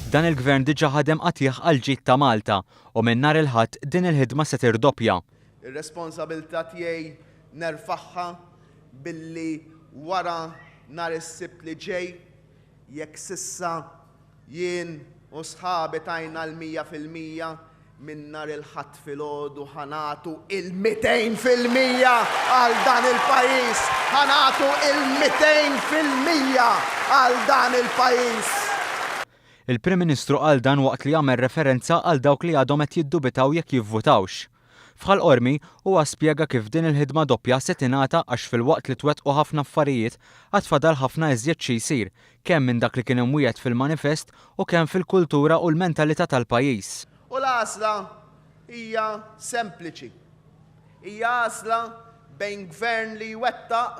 Dan il-gvern diġà ħadem qatih għal ġid ta' Malta u minn nhar il-Ħadd din il-ħidma se tirdoppja. Ir-responsabilità tiegħi nerfaħħa billi wara nhar is-Sibt li ġej jekk sissa jien u sħabi tajna l-100% minn nhar il-Ħadd filgħodu ħanatu il-200% għal dan il-pajjiż. Ħanatu il-200% għal dan il-pajjiż. Il-Prim Ministru qal dan waqt li jagħmel referenza għal dawk li għadhom qed jiddubitaw jekk jivvutawx. F'ħal Qormi huwa spjega kif din il-ħidma doppja se tingħata għax filwaqt li twettqu ħafna affarijiet għad fadal ħafna iżjed xi jsir, kemm minn dak li kien imwiegħed fil-manifest u kemm fil-kultura u l-mentalità tal-pajjiż. U l-għażla hija sempliċi. Hija għażla bejn gvern li jwettaq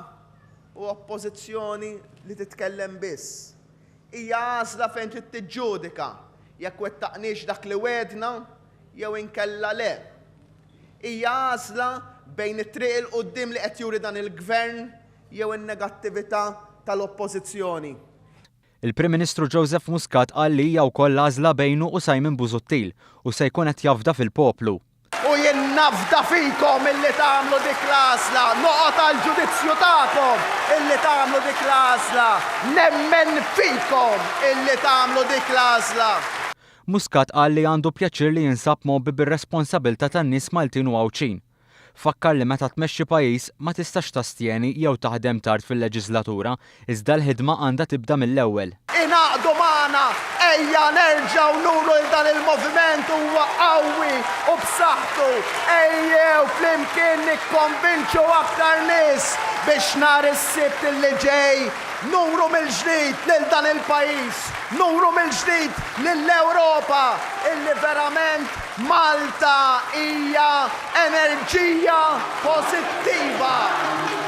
u oppożizzjoni li titkellem biss. Hija għażla fejn trid tiġġudika jekk wettaqniex dak li wedna jew inkella le. Hija għażla bejn it-triq il quddiem li qed juri dan il-gvern jew in-negattività tal-oppożizzjoni. Il-Prim Ministru Joseph Muscat qal li hija wkoll għażla bejnu u Simon Busuttil u se jkun qed jafda fil-poplu. U jien nafda fikom illi tagħmlu dik l-għażla, noqgħod għall-ġudizzju tagħkom illi tagħmlu dik l-għażla, nemmen fikom illi tagħmlu dik l-għażla. Muscat qal li għandu pjaċir li jinsab mobbi bir-responsabbilta tan-nies Maltin u Għawċin. Fakkar li meta tmexxi pajjiż ma tistax tastieni jew taħdem tard fil-leġislatura, iżda l-ħidma għandha tibda mill-ewwel. Inaqdu magħna ejja nerġgħu nuru l dan il-moviment huwa qawwi u b'saħħtu. Ejjew flimkien nikkonvinċu aktar nies biex nhar is-Sibt li ġej nuru mill-ġdid lil dan il-pajjiż, nuru mill-ġdid lill-Ewropa illi verament Malta hija enerġija pożittiva.